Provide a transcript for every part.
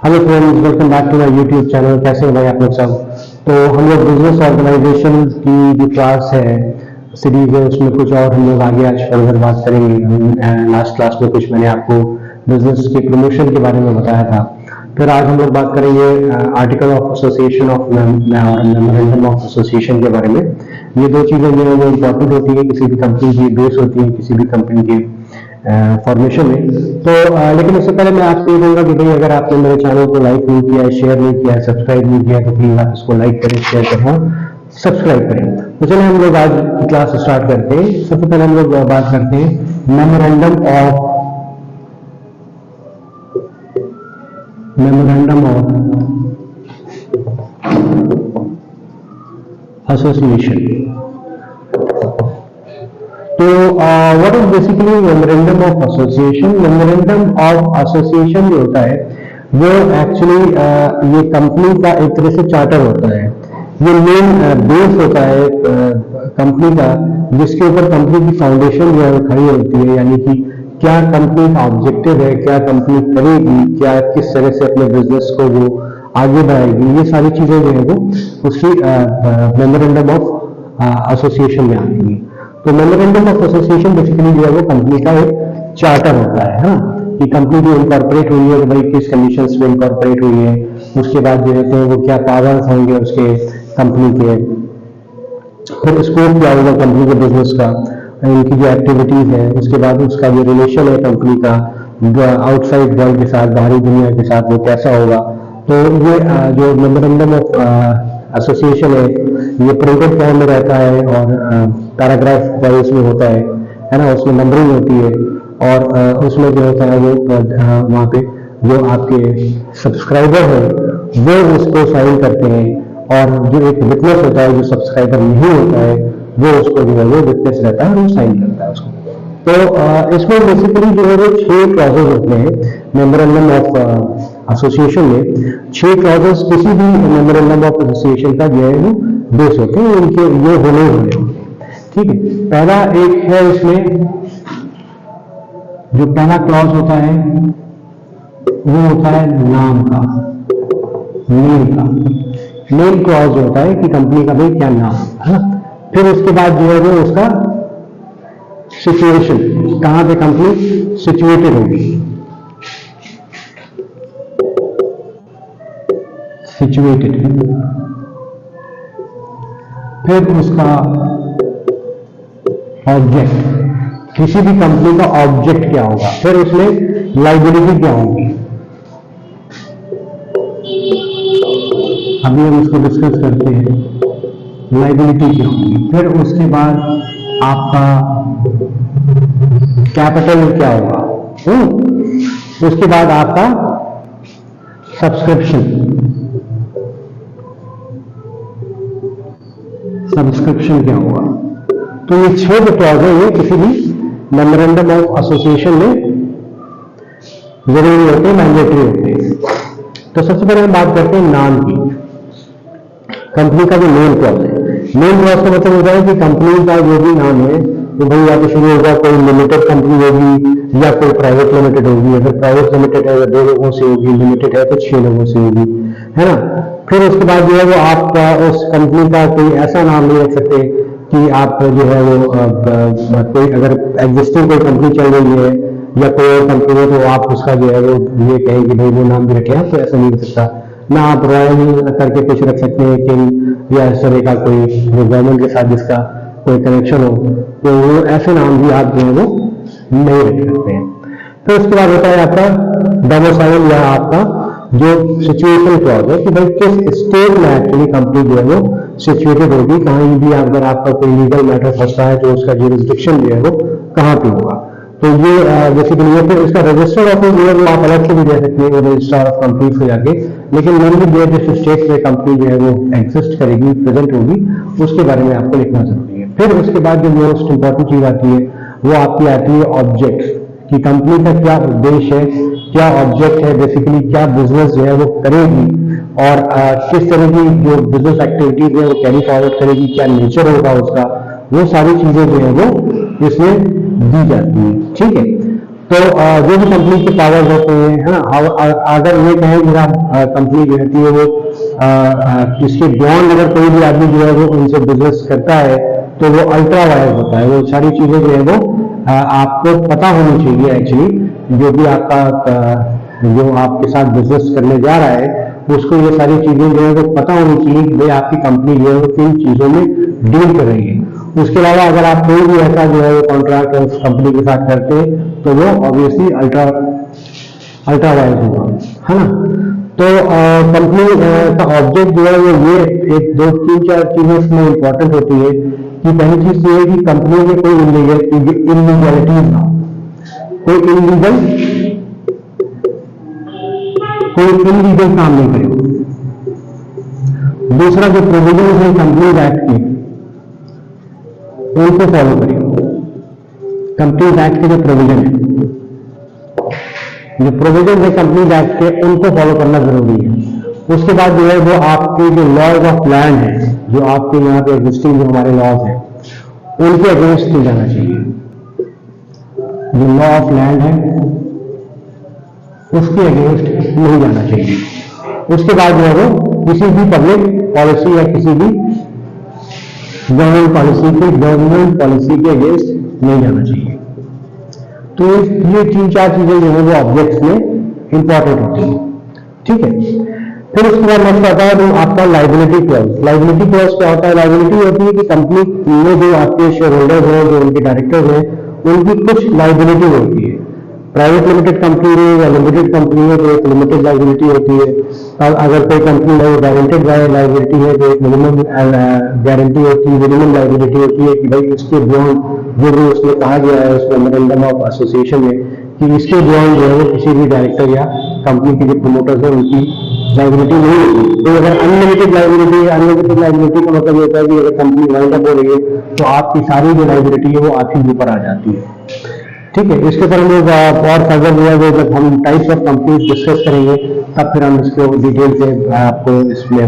Hello friends, welcome back to my YouTube channel. कैसे हो भाई आप लोग सब। तो हम लोग बिजनेस ऑर्गेनाइजेशन की जो क्लास है, सीरीज है, उसमें कुछ और हम लोग आगे आज फर्दर बात करेंगे। लास्ट क्लास में कुछ मैंने आपको बिजनेस के प्रमोशन के बारे में बताया था। फिर आज हम लोग बात करेंगे article of association of memorandum of association के बारे में। ये दो चीज़ें जो है वो इम्पोर्टेंट होती है, किसी भी कंपनी की बेस होती है, किसी भी कंपनी की फॉर्मेशन में। तो लेकिन उससे पहले मैं आपको ये कहूँगा कि भाई अगर आपने मेरे चैनल को लाइक नहीं किया है, शेयर नहीं किया है, सब्सक्राइब नहीं किया है, तो प्लीज आप इसको लाइक करें, शेयर करें, सब्सक्राइब करें। तो चलिए हम लोग आज की क्लास स्टार्ट करते हैं। सबसे पहले हम लोग बात करते हैं मेमोरेंडम ऑफ एसोसिएशन। तो what is basically memorandum of association. Memorandum of association जो होता है वो एक्चुअली ये कंपनी का एक तरह से चार्टर होता है। ये मेन बेस होता है कंपनी का, जिसके ऊपर कंपनी की फाउंडेशन जो है वो खड़ी होती है। यानी कि क्या कंपनी का ऑब्जेक्टिव है, क्या कंपनी करेगी, क्या किस तरह से अपने बिजनेस को वो आगे बढ़ाएगी, ये सारी चीजें जो है वो उसी मेमोरेंडम ऑफ एसोसिएशन में आती है। तो मेमोरेंडम ऑफ एसोसिएशन बेसिकली जो है वो कंपनी का एक चार्टर होता है। हाँ, कि कंपनी जो इनकॉर्पोरेट हुई है तो भाई किस कंडीशंस में इनकॉर्पोरेट हुई है, उसके बाद जो है वो क्या पावर्स होंगे उसके कंपनी के, फिर स्कोप क्या होगा कंपनी के बिजनेस का, इनकी जो एक्टिविटीज है, उसके बाद उसका जो रिलेशन है कंपनी का आउटसाइड वर्ल्ड के साथ, बाहरी दुनिया के साथ, वो कैसा होगा। तो ये जो मेमोरेंडम ऑफ एसोसिएशन है ये प्रिंटेड फॉर्म में रहता है और पैराग्राफ वाइज में होता है ना। उसमें नंबरिंग होती है और उसमें जो होता है वो वहाँ पे जो आपके सब्सक्राइबर है वो उसको साइन करते हैं और जो एक विटनेस होता है, जो सब्सक्राइबर नहीं होता है वो उसको जो है वो विटनेस रहता है और वो साइन करता है उसको। तो इसमें बेसिकली जो है वो 6 क्लॉजेज होते हैं मेमोरेंडम ऑफ एसोसिएशन में। 6 क्लॉजेज किसी भी मेमोरेंडम ऑफ एसोसिएशन का जो है वो बेस होते हैं, इनके ये होने होते हैं। ठीक है, पहला एक है इसमें जो पहला क्लॉज होता है वो होता है नाम का, नेम का। नेम क्लॉज होता है कि कंपनी का भाई क्या नाम है ना। फिर उसके बाद जो है वो उसका सिचुएशन, कहां पे कंपनी सिचुएटेड होगी, सिचुएटेड। फिर उसका ऑब्जेक्ट, किसी भी कंपनी का ऑब्जेक्ट क्या होगा। फिर उसमें लाइबिलिटी क्या होगी, अभी हम इसको डिस्कस करते हैं, लाइबिलिटी क्या होगी। फिर उसके बाद आपका कैपिटल क्या होगा, उसके बाद आपका सब्सक्रिप्शन, सब्सक्रिप्शन क्या होगा। तो ये 6 जो क्लॉज है ये किसी भी मेमोरेंडम ऑफ एसोसिएशन में जरूरी होते हैं, मैंडेटरी होते हैं। तो सबसे पहले हम बात करते हैं नाम की। कंपनी का जो मेन क्लॉज है, मेन क्लॉज का मतलब होता है कि कंपनी का जो भी नाम है तो भाई या तो शुरू होगा कोई लिमिटेड कंपनी होगी या कोई प्राइवेट लिमिटेड होगी। अगर प्राइवेट लिमिटेड है तो 2 लोगों से होगी, लिमिटेड है तो 6 लोगों से होगी, है ना। फिर उसके बाद जो है वो आपका उस कंपनी का कोई ऐसा नाम नहीं रख सकते कि आप जो है वो कोई अगर एग्जिस्टिंग कोई कंपनी चल रही है या कोई और कंपनी है तो आप उसका जो है वो ये कहें कि भाई वो नाम भी रखे हैं, तो ऐसा नहीं हो सकता ना। आप रॉयल करके कुछ रख सकते हैं, किंग या इस तरह का कोई जो गवर्नमेंट के साथ जिसका कोई कनेक्शन हो, तो वो ऐसे नाम भी आप जो है वो नहीं रख सकते हैं। फिर उसके बाद होता है आपका डोमिसाइल या आपका जो सिचुएशन क्लॉज है कि भाई किस स्टेट में एक्चुअली कंपनी जो है वो सिचुएटेड होगी, कहीं भी अगर आपका कोई लीगल मैटर फंसता है तो उसका जुरिस्डिक्शन जो है वो कहाँ पे होगा। तो ये बेसिकली ये। फिर इसका रजिस्टर्ड ऑफिस जो है वो आप अलग से भी दे सकते हैं रजिस्ट्रार ऑफ कंपनीज को जाके, लेकिन मेनली जो है जिस स्टेट में कंपनी जो है वो एग्जिस्ट करेगी, प्रेजेंट होगी, उसके बारे में आपको लिखना जरूरी है। फिर उसके बाद जो मोस्ट इंपॉर्टेंट चीज आती है वो आपकी आती है ऑब्जेक्ट, कि कंपनी का क्या उद्देश्य है, क्या ऑब्जेक्ट है, बेसिकली क्या बिजनेस जो है वो करेगी और किस तरह की जो बिजनेस एक्टिविटीज है वो कैरी फॉरवर्ड करेगी, क्या नेचर होगा उसका, वो सारी चीजें जो है वो इसमें दी जाती है। ठीक है, तो जो भी कंपनी के पावर्स होते हैं, है ना, अगर ये कहें कि कंपनी जो रहती है वो इसके बियॉन्ड अगर कोई भी आदमी जो है वो उनसे बिजनेस करता है तो वो अल्ट्रा वायर्ड होता है। वो सारी चीजें जो है वो आपको पता होनी चाहिए एक्चुअली। जो भी आपका जो आपके साथ बिजनेस करने जा रहा है उसको ये सारी चीजें जो है वो पता होनी चाहिए कि भाई आपकी कंपनी जो है वो किन चीजों में डील कर रही है। उसके अलावा अगर आप कोई भी ऐसा जो है वो कॉन्ट्रैक्ट उस कंपनी के साथ करते हैं तो वो ऑब्वियसली अल्ट्रा वायर्ड होगा, है ना। तो कंपनी का ऑब्जेक्ट जो है वो ये एक दो तीन चार चीजें इसमें इंपॉर्टेंट होती है कि पहली चीज ये है कि कंपनी में कोई इलीगलिटीज ना हो, कोई इलीगल काम नहीं करे। दूसरा, जो प्रोविजन है कंपनीज एक्ट के उनको फॉलो करें। कंपनीज एक्ट के जो प्रोविजन है कंपनीज एक्ट के उनको फॉलो करना जरूरी है। उसके बाद जो है वो आपके जो लॉज ऑफ लैंड है, जो आपके यहाँ पे एग्जिस्टिंग जो हमारे लॉज हैं उनके अगेंस्ट नहीं जाना चाहिए। जो लॉ ऑफ लैंड है उसके अगेंस्ट नहीं जाना चाहिए। उसके बाद जो है वो किसी भी पब्लिक पॉलिसी या किसी भी गवर्नमेंट पॉलिसी के अगेंस्ट नहीं जाना चाहिए। तो ये तीन चार चीजें जो है वो ऑब्जेक्ट्स में इंपॉर्टेंट होती है, ठीक है। फिर उसके बाद नेक्स्ट आता है तो आपका लाइबिलिटी क्लॉज। लाइबिलिटी क्लॉज क्या होता है? लाइबिलिटी होती है कि कंपनी में जो आपके शेयर होल्डर्स हैं, जो उनके डायरेक्टर्स हैं, उनकी कुछ लाइबिलिटी होती है। प्राइवेट लिमिटेड कंपनी है या लिमिटेड कंपनी है तो एक लिमिटेड लाइबिलिटी होती है। और अगर कोई कंपनी है गारंटेड लाइबिलिटी है तो एक मिनिमम गारंटी होती है, मिनिमम लाइबिलिटी होती है कि भाई इसके बियॉन्ड जो भी उसमें कहा गया है उस मेमोरेंडम ऑफ एसोसिएशन में कि इसके बियॉन्ड जो है वो किसी भी डायरेक्टर या कंपनी के जो प्रमोटर्स हैं उनकी लाइबिलिटी नहीं होती। तो अगर अनलिमिटेड लाइबिलिटी का मतलब होता है कि अगर कंपनी वाइंड अप हो रही है तो आपकी सारी जो लाइबिलिटी है वो आपके ऊपर आ जाती है, ठीक है। इसके पर हम लोग और फर्दर जो है जब हम टाइप्स ऑफ कंपनीज डिस्कस करेंगे तब फिर हम इसको डिटेल से आपको इसमें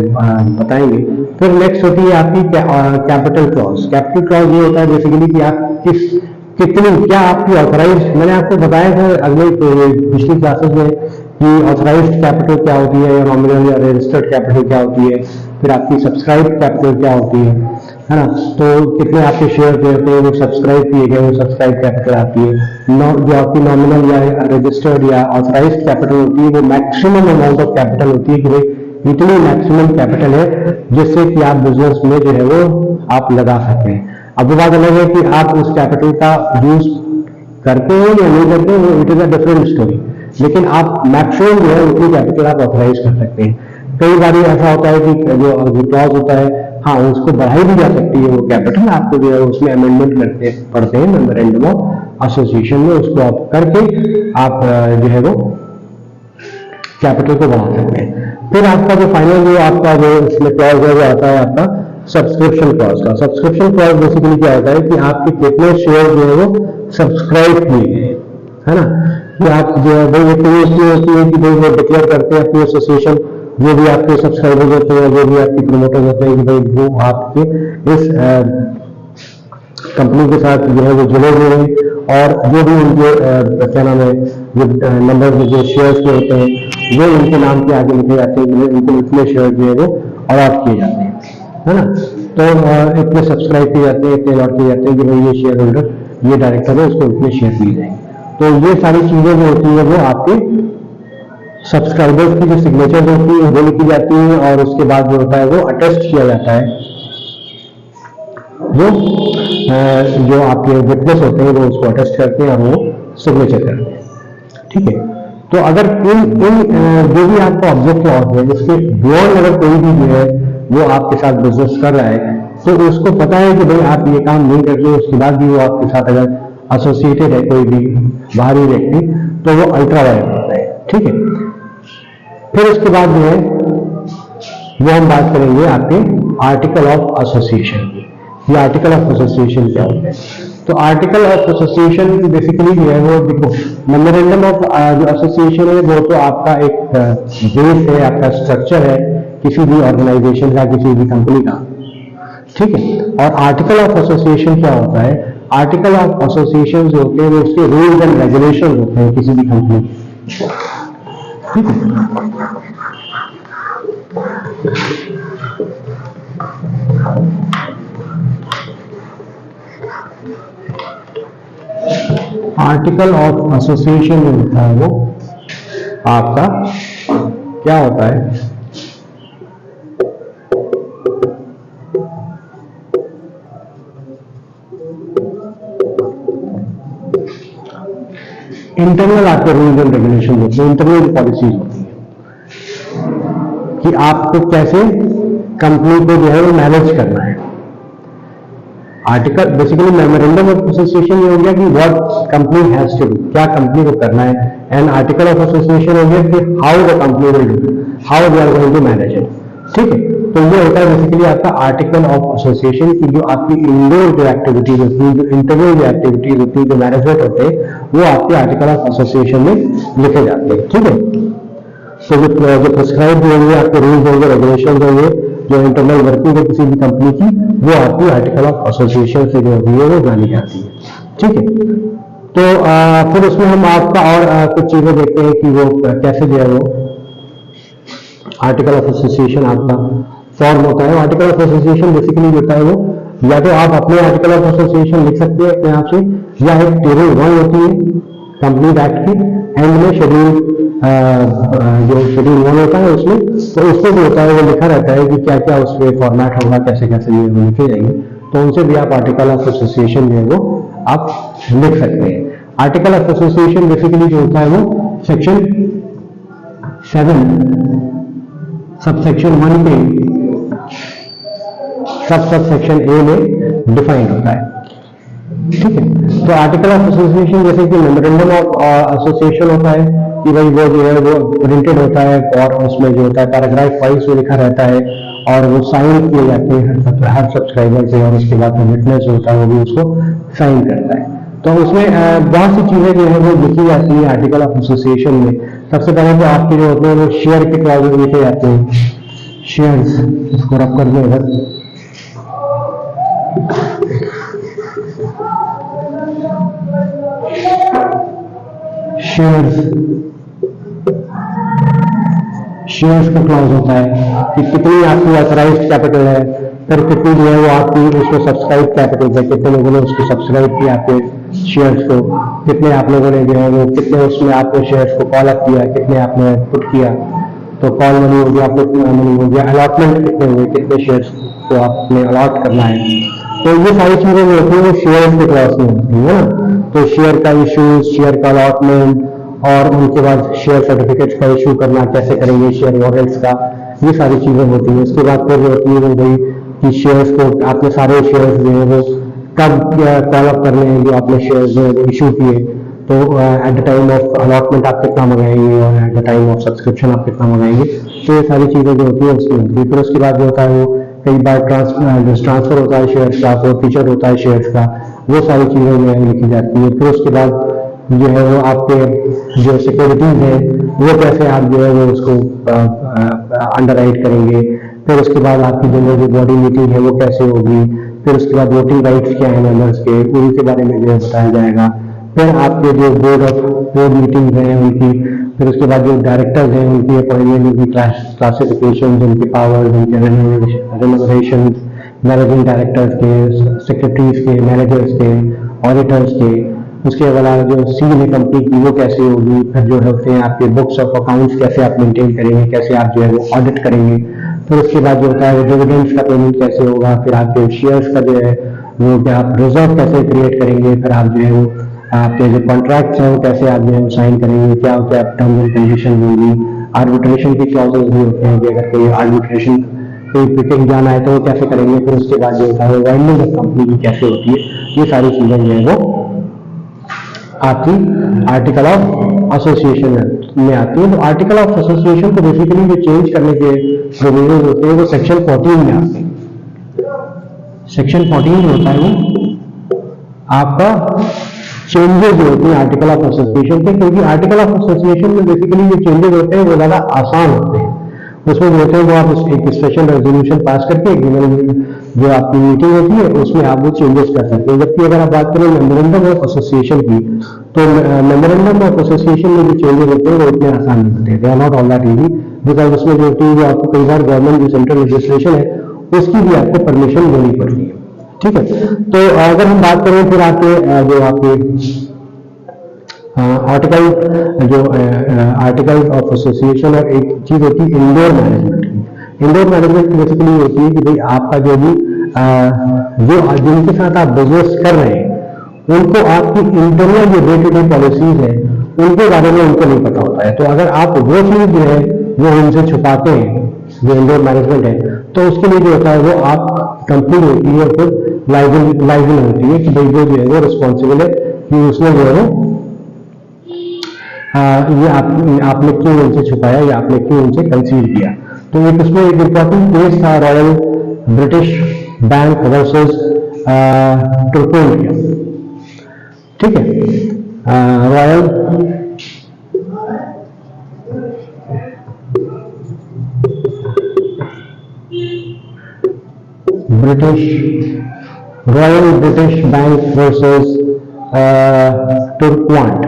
बताएंगे। फिर नेक्स्ट होती है आपकी कैपिटल क्लॉज। कैपिटल क्लॉज ये होता है बेसिकली कि आप क्या आपकी ऑथराइज, मैंने आपको बताया था अगले पिछली क्लासेस में कि ऑथराइज्ड कैपिटल क्या होती है या नॉमिनल या रजिस्टर्ड कैपिटल क्या होती है, फिर आपकी सब्सक्राइब कैपिटल क्या होती है ना। तो कितने आपके शेयर होते हैं वो सब्सक्राइब किए गए, वो सब्सक्राइब कैपिटल आती है। जो आपकी नॉमिनल या रजिस्टर्ड या ऑथराइज्ड कैपिटल होती है वो मैक्सिमम अमाउंट ऑफ कैपिटल होती है कि भाई इतनी मैक्सिमम कैपिटल है जिससे कि आप बिजनेस में जो है वो आप लगा सकते हैं। अब वो बात अलग है कि आप उस कैपिटल का यूज करते हैं या नहीं करते हैं, it is a different story. लेकिन आप मैक्सिमम जो है उतनी कैपिटल आप ऑथराइज कर सकते हैं। कई बार ऐसा होता है कि जो क्लॉज होता है हाँ उसको बढ़ाई भी जा सकती है वो कैपिटल, आपको जो है उसमें अमेंडमेंट करते पड़ते हैं मेमोरेंडम ऑफ एसोसिएशन में, उसको आप करके आप जो है वो कैपिटल को बढ़ा सकते हैं। फिर आपका जो फाइनल जो आपका जो इसमें क्लॉज है वो आता है आपका सब्सक्रिप्शन क्लॉज का। सब्सक्रिप्शन क्लॉज बेसिकली क्या होता है कि आपके कितने शेयर जो है वो सब्सक्राइब किए गए, है ना। कि आप जो है भाई एक होती है कि भाई वो डिक्लेयर करते हैं अपनी एसोसिएशन, जो भी आपके सब्सक्राइबर्स होते हैं, जो भी आपके प्रमोटर्स होते हैं कि भाई वो आपके इस कंपनी के साथ जो है वो जुड़े हुए हैं और जो भी उनके क्या नाम है जो नंबर जो शेयर्स के होते हैं वो उनके नाम के आगे लिखे जाते हैं, उनको इतने शेयर जो है वो अलॉट किए जाते हैं, है ना। तो इतने सब्सक्राइब किए जाते हैं, इतने अलॉट किए जाते हैं कि भाई ये शेयर होल्डर ये डायरेक्टर है उसको इतने शेयर दिए जाएंगे। तो ये सारी चीजें जो होती है वो आपके सब्सक्राइबर्स की जो सिग्नेचर होती है वो लिखी जाती है और उसके बाद जो होता है वो अटेस्ट किया जाता है। जो आपके विटनेस होते हैं वो उसको अटेस्ट करते हैं और वो सिग्नेचर करते हैं, ठीक है। तो अगर इन जो भी आपका ऑब्जेक्ट लॉस है उसके बियॉन्ड अगर कोई भी जो है वो आपके साथ बिजनेस कर रहा है तो उसको पता है कि भाई आप ये काम नहीं कर रहे, उसके बाद भी वो आपके साथ अगर एसोसिएटेड है कोई भी बाहरी व्यक्ति तो वो अल्ट्रा वायलेंट होता है, ठीक है। फिर उसके बाद जो है वो हम बात करेंगे आपके आर्टिकल ऑफ एसोसिएशन की। ये आर्टिकल ऑफ एसोसिएशन क्या होता है? तो आर्टिकल ऑफ एसोसिएशन बेसिकली जो है वो देखो मेमोरेंडम ऑफ जो एसोसिएशन है वो तो आपका एक बेस है, आपका स्ट्रक्चर है किसी भी ऑर्गेनाइजेशन का, किसी भी कंपनी का, ठीक है। और आर्टिकल ऑफ एसोसिएशन क्या होता है? आर्टिकल ऑफ एसोसिएशन जो होते हैं वो उसके रूल्स एंड रेगुलेशन होते हैं किसी भी कंपनी के। ठीक है, आर्टिकल ऑफ एसोसिएशन जो होता है वो आपका क्या होता है, इंटरनल आपके रूल्स एंड रेगुलेशन होते हैं, इंटरनल पॉलिसीज होती है कि आपको कैसे कंपनी को जो है वो मैनेज करना है। Article basically memorandum of association ये हो गया कि what company has to do, क्या कंपनी को करना है, एंड आर्टिकल ऑफ एसोसिएशन हो गया कि how the company will do, how they are going to manage it. ठीक है, तो ये होता है बेसिकली आपका आर्टिकल ऑफ एसोसिएशन की जो आपकी इंडोर जो एक्टिविटीज होती है, जो इंटरनल जो एक्टिविटीज होती है, जो मैनेजमेंट होते हैं, वो आपके आर्टिकल ऑफ एसोसिएशन में लिखे जाते हैं। ठीक है, तो जो प्रिस्क्राइब होंगे आपके रूल्स होंगे, रेगुलेशन होंगे, जो इंटरनल वर्किंग है किसी भी कंपनी की, वो आपकी आर्टिकल ऑफ एसोसिएशन से जो होती है वो जानी जाती है। ठीक है, तो फिर उसमें हम आपका और कुछ चीजें देखते हैं कि वो कैसे जो है वो आर्टिकल ऑफ एसोसिएशन आपका फॉर्म होता है। आर्टिकल ऑफ एसोसिएशन बेसिकली होता है वो या तो आप अपने आर्टिकल ऑफ एसोसिएशन लिख सकते हैं अपने आप से, या एक टेबल 1 होती है कंपनी एक्ट की, एंड में शेड्यूल जो शेड्यूल 1 होता है उसमें, तो उसमें जो होता है वो लिखा रहता है कि क्या क्या उसमें फॉर्मेट होगा, कैसे कैसे ये लिखे जाएंगे, तो उनसे भी आप आर्टिकल ऑफ एसोसिएशन जो है वो आप लिख सकते हैं। आर्टिकल ऑफ एसोसिएशन बेसिकली जो होता है वो सेक्शन 7 सबसेक्शन 1 के सब सेक्शन ए में डिफाइंड होता है। ठीक है, तो आर्टिकल ऑफ एसोसिएशन जैसे कि मेमोरेंडम ऑफ एसोसिएशन होता है कि भाई वो जो है वो प्रिंटेड होता है और उसमें जो होता है पैराग्राफ वाइज में लिखा रहता है और वो साइन किए जाते हैं हर सब्सक्राइबर से, और उसके बाद विटनेस होता है वो भी उसको साइन करता है। तो उसमें बहुत सी चीजें जो है वो लिखी जाती है आर्टिकल ऑफ एसोसिएशन में। सबसे पहले तो आपके जो होते हैं वो शेयर के क्लॉजेज लिखे जाते हैं, शेयर्स, इसको रब कर दें इधर, शेयर्स का क्लॉज होता है कि कितनी आपकी ऑथराइज्ड कैपिटल है, फिर कितनी जो है वो आपकी उसमें सब्सक्राइब कैपिटल है, कितने लोगों ने उसको सब्सक्राइब किया आपके शेयर्स को, कितने आप लोगों ने जो है वो कितने उसमें आपने शेयर्स को कॉल अप किया, कितने आपने पुट किया, तो कॉल मनी हो गया, पुट मनी हो गया, अलॉटमेंट कितने हुए, कितने शेयर्स को आपने अलॉट करना है। तो ये सारी चीजें जो होती है वो शेयर के क्लॉज में होती है ना। तो शेयर का इशू, शेयर का अलॉटमेंट, और उनके बाद शेयर सर्टिफिकेट्स का इशू करना कैसे करेंगे, शेयर वारंट्स का, ये सारी चीजें होती हैं। उसके बाद फिर होती है वो भाई कि शेयर्स को आपने सारे शेयर्स जो है वो कब कॉल अप करने हैं, जो आपने शेयर्स जो है इशू किए, तो at the time of allotment आप कितना मंगाएंगे और at the time of subscription आप कितना मंगाएंगे। तो ये सारी चीजें जो होती है उसमें होती है। फिर उसके बाद जो होता है वो कई बार ट्रांसफर होता है शेयर्स का, तो फीचर होता है शेयर्स का, वो सारी चीजें जो है लिखी जाती है। फिर उसके बाद जो है वो आपके जो सिक्योरिटीज है वो कैसे आप जो है वो उसको अंडरराइट करेंगे। फिर उसके बाद आपकी जो बॉडी मीटिंग है वो कैसे होगी। फिर उसके बाद वोटिंग राइट्स क्या है मेंबर्स के, उनके बारे में जो है बताया जाएगा। फिर आपके जो बोर्ड मीटिंग है उनकी, फिर उसके बाद जो डायरेक्टर्स हैं उनकी अपॉइंटमेंट, उनकी क्लासिफिकेशन, उनकी पावर्स, उनके रेमुनरेशन, मैनेजिंग डायरेक्टर्स के, सेक्रेटरीज के, मैनेजर्स के, ऑडिटर्स के। उसके अलावा जो सील है कंपनी की वो कैसे होगी। फिर जो होते हैं आपके बुक्स ऑफ अकाउंट्स कैसे आप मेंटेन करेंगे, कैसे आप जो है वो ऑडिट करेंगे। फिर उसके बाद जो होता है वो डिविडेंड्स का पेमेंट कैसे होगा। फिर आपके शेयर्स का जो है वो क्या आप रिजर्व कैसे क्रिएट करेंगे। फिर आप जो है वो आपके जो कॉन्ट्रैक्ट्स हैं वो कैसे आप जो है साइन करेंगे, क्या क्या टर्म्स एंड कंडीशन होंगी। आर्बिट्रेशन की क्लॉजेस भी होते हैं कि अगर कोई आर्बिट्रेशन कोई पिटिंग जाना है तो वो कैसे करेंगे। फिर उसके बाद जो होता है वाइंडिंग ऑफ कंपनी की कैसे होती है। ये सारी चीजें जो है वो आपकी आर्टिकल ऑफ एसोसिएशन में आती है। तो आर्टिकल ऑफ एसोसिएशन को बेसिकली जो चेंज करने के प्रोविजन होते हैं वो सेक्शन 14 में आते हैं। सेक्शन 14 जो होता है वो आपका चेंजेस जो होते हैं आर्टिकल ऑफ एसोसिएशन के, क्योंकि आर्टिकल ऑफ एसोसिएशन में बेसिकली जो चेंजेस होते हैं वो ज्यादा आसान होते हैं। उसमें जो होते हैं वो आप एक स्पेशल रेजोल्यूशन पास करके जो आपकी मीटिंग होती है उसमें आप वो चेंजेस कर सकते हैं। जबकि अगर आप बात करें मेमोरेंडम ऑफ एसोसिएशन की, तो मेमोरेंडम ऑफ एसोसिएशन में जो चेंजेस होते हैं वो इतने आसान नहीं होते, they are not all that easy, because उसमें जो होती है, जो आपको कई बार गवर्नमेंट जो सेंट्रल लेजिस्लेशन है उसकी भी आपको परमिशन लेनी पड़ती है। ठीक है, तो अगर हम बात करें फिर आपके जो आपके आर्टिकल जो आर्टिकल ऑफ एसोसिएशन, और एक चीज होती है इंडोर मैनेजमेंट की। इंडोर मैनेजमेंट बेसिकली होती है कि भाई आपका जो भी जो जिनके साथ आप बिजनेस कर रहे हैं उनको आपकी इंटरनल जो डे टू डे पॉलिसीज है उनके बारे में उनको नहीं पता होता है। तो अगर आप वो चीज जो है वो उनसे छुपाते हैं, जो इंडोर मैनेजमेंट है, तो उसके लिए जो होता है वो आप कंपनी होती है फिर लाइबल होती है कि भाई वो जो है वो रिस्पॉन्सिबल है कि उसने जो है वो ये आपने क्यों उनसे छुपाया या आपने क्यों उनसे कंसील किया। तो एक उसमें एक इंपॉर्टेंट केस था Royal British Bank versus Turquand. ठीक है, Royal British Bank versus Turquand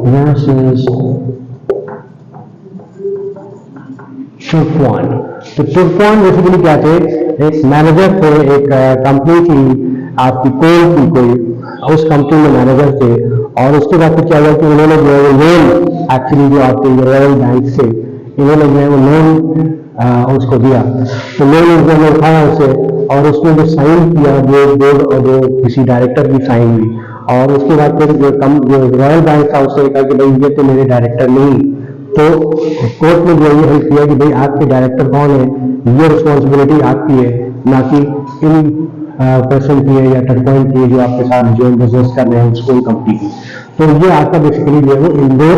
versus Turquand. तो टुर्कवान बेसिकली क्या थे, एक मैनेजर थे एक कंपनी की, आपकी कोल की कोई, उस कंपनी में मैनेजर थे। और उसके बाद क्या हुआ कि उन्होंने जो है लोन, एक्चुअली जो आपके रॉयल बैंक से इन्होंने जो है वो लोन उसको दिया। तो लोन उन्होंने उठाया उसे, और उसमें जो साइन किया वो बोर्ड और जो किसी डायरेक्टर की साइन हुई। और उसके बाद फिर जो रॉयल बैंक था उसने कहा कि भाई ये तो मेरे डायरेक्टर नहीं। तो कोर्ट ने जो ये हेल्प किया कि भाई आपके डायरेक्टर कौन है, ये रिस्पॉन्सिबिलिटी आपकी है, ना कि इन पर्सन की है या टर्पॉइंट की है जो आपके साथ जो बिजनेस कर रहे हैं उसको कंपनी की। तो ये आपका बेसिकली जो है वो इंडोर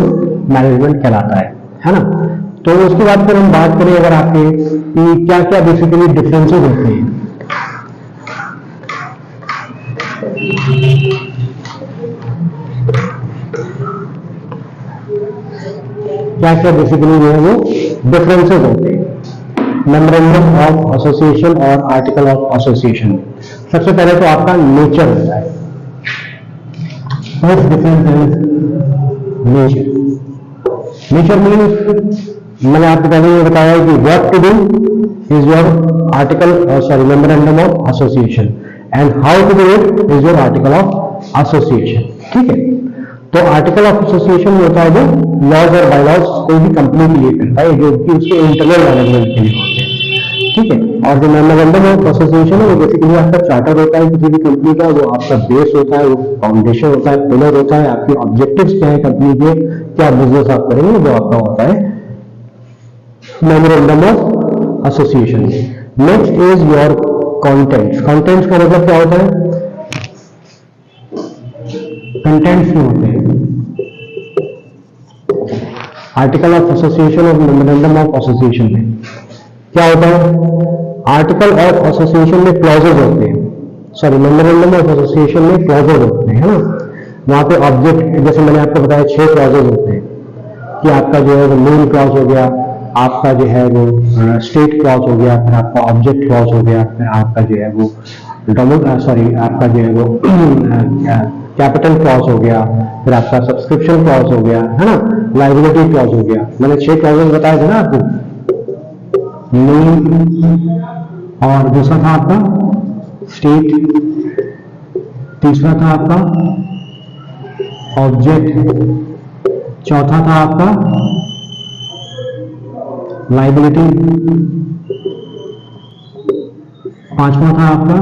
मैनेजमेंट कहलाता है ना। तो उसके बाद फिर हम बात करें अगर आपके क्या क्या बेसिकली डिफरेंसेस होते हैं। क्या क्या बेसिकली जो है वो डिफरेंसेस होते हैं मेमोरेंडम ऑफ एसोसिएशन और आर्टिकल ऑफ एसोसिएशन। सबसे पहले तो आपका नेचर होता है, फर्स्ट डिफरेंस है नेचर। नेचर मीन्स मैंने आपको पहले ये बताया कि what to do is your article sorry memorandum of association, and how to do it is your article of association. ठीक है, तो आर्टिकल ऑफ एसोसिएशन में होता है जो लॉज और बायलॉज कोई भी कंपनी के लिए करता है, जो कि उसके इंटरनल मैनेजमेंट के लिए होते हैं। ठीक है, और जो मेमोरेंडम ऑफ एसोसिएशन है वो बेसिकली आपका चार्टर होता है किसी भी कंपनी का, वो आपका बेस होता है, वो फाउंडेशन होता है, पिलर होता है, आपके ऑब्जेक्टिव्स क्या है कंपनी के, क्या बिजनेस आप करेंगे, वो आपका होता है memorandum of association. Next is your contents. Contents का मतलब क्या होता है, कंटेंट्स क्या होते हैं, आर्टिकल ऑफ एसोसिएशन और मेमोरेंडम ऑफ एसोसिएशन में क्या होता है। आर्टिकल ऑफ एसोसिएशन में क्लॉजेज होते हैं, सॉरी मेमोरेंडम ऑफ एसोसिएशन में क्लॉजेज होते हैं, है ना। वहां पे ऑब्जेक्ट, जैसे मैंने आपको बताया 6 क्लॉजेज होते हैं कि आपका जो है वो मेन क्लॉज हो गया, आपका जो है वो स्टेट क्लॉज हो गया, फिर आपका ऑब्जेक्ट क्लॉज हो गया, फिर आपका जो है वो आपका जो है वो कैपिटल क्लॉज हो गया, फिर आपका सब्सक्रिप्शन क्लॉज हो गया, है ना, लायबिलिटी क्लॉज हो गया। मैंने 6 क्लॉजेज बताए थे ना आपको, मेन, और दूसरा था आपका स्टेट, तीसरा था आपका ऑब्जेक्ट, चौथा था आपका लायबिलिटी, पांचवा था आपका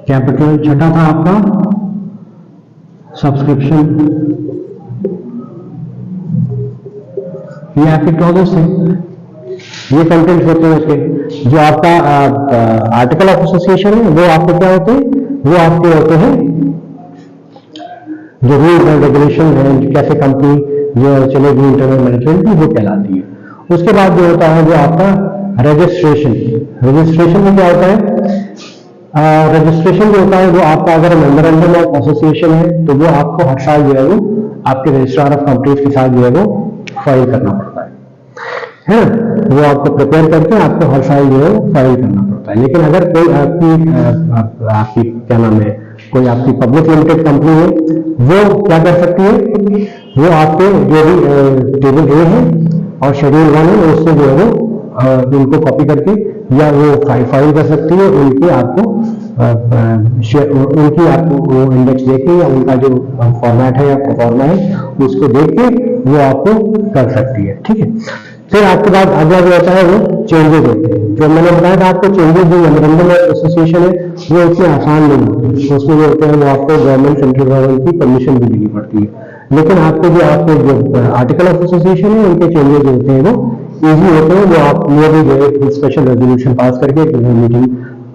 कैपिटल, छठा था आपका सब्सक्रिप्शन। ये आपके क्लॉजेस थे, ये कंटेंट होते हैं उसके। जो आपका आर्टिकल ऑफ एसोसिएशन है वो आपको क्या होते हैं, वो आपके होते हैं जो रूल्स एंड रेगुलेशन है, कैसे कंपनी जो चलेगी इंटरनल मैनेजमेंट की, वो कहलाती है। उसके बाद जो होता है वो आपका रजिस्ट्रेशन। रजिस्ट्रेशन में क्या होता है, रजिस्ट्रेशन जो होता है वो आपका अगर मेमोरेंडम ऑफ एसोसिएशन है तो वो आपको हर साल जो है वो आपके रजिस्ट्रार ऑफ कंपनीज के साथ जो है वो फाइल करना पड़ता है। है ना, वो आपको प्रिपेयर करके आपको हर साल जो है फाइल करना पड़ता है। लेकिन अगर कोई आपकी क्या नाम है, कोई आपकी पब्लिक लिमिटेड कंपनी है, वो क्या कर सकती है, वो आपके जो भी टेबल ए है और शेड्यूल 1 है उससे जो है वो उनको कॉपी करके या वो फाइल कर सकती है, उनकी आपको वो इंडेक्स देके या उनका जो फॉर्मेट है या प्रोफॉर्मा है उसको देख के वो आपको कर सकती है। ठीक है, फिर आपके बाद अगला जो होता है वो चेंजेस होते हैं। जो मैंने बताया था आपको, चेंजेस जो मेमोरेंडम ऑफ एसोसिएशन है वो इतने आसान नहीं होते, उसमें जो होते हैं वो आपको गवर्नमेंट, सेंट्रल गवर्नमेंट की परमिशन भी देनी पड़ती है। लेकिन आपके जो आर्टिकल ऑफ एसोसिएशन है उनके चेंजेस जो होते हैं वो इजी होते हैं, वो आप ये भी जो है स्पेशल रेजोल्यूशन पास करके मीटिंग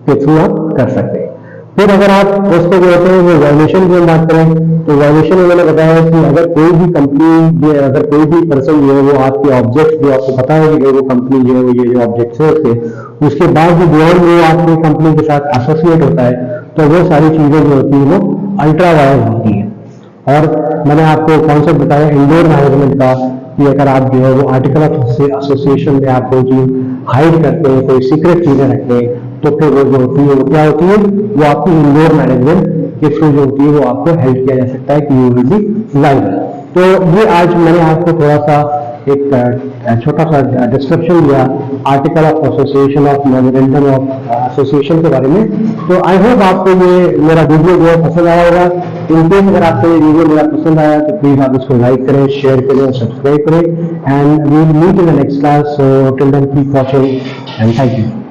के थ्रू आप कर सकते हैं। फिर अगर आप उस पर जो होते हैं वो वायलेशन की बात करें, तो वायलेशन में मैंने बताया कि अगर कोई भी कंपनी, अगर कोई भी पर्सन जो है वो आपके ऑब्जेक्ट, जो आपको पता है कि वो कंपनी जो है वो ये जो ऑब्जेक्ट है उसके बाद भी बियॉन्ड वो आपकी कंपनी के साथ एसोसिएट होता है, तो वो सारी चीजें जो होती है वो अल्ट्रा वायर्स होती है। और मैंने आपको कॉन्सेप्ट बताया इंडोर मैनेजमेंट का, कि अगर आप जो है वो आर्टिकल ऑफ एसोसिएशन में आप कोई चीज हाइड करते हैं, कोई सीक्रेट चीजें रखते हैं, तो फिर वो जो होती है वो क्या होती है, वो आपकी इंडोर मैनेजमेंट के थ्रू जो होती है वो आपको हेल्प किया जा सकता है कि यू विल बी लाइबल। तो ये आज मैंने आपको थोड़ा सा एक छोटा सा डिस्क्रिप्शन दिया article of association of memorandum of association के बारे में। तो आई होप आपको ये मेरा वीडियो जो है पसंद आया होगा। इनकेस अगर आपको ये वीडियो मेरा पसंद आया तो प्लीज आप इसको लाइक करें, शेयर करें और सब्सक्राइब करें, and we will meet in the next class. So till then keep watching and thank you.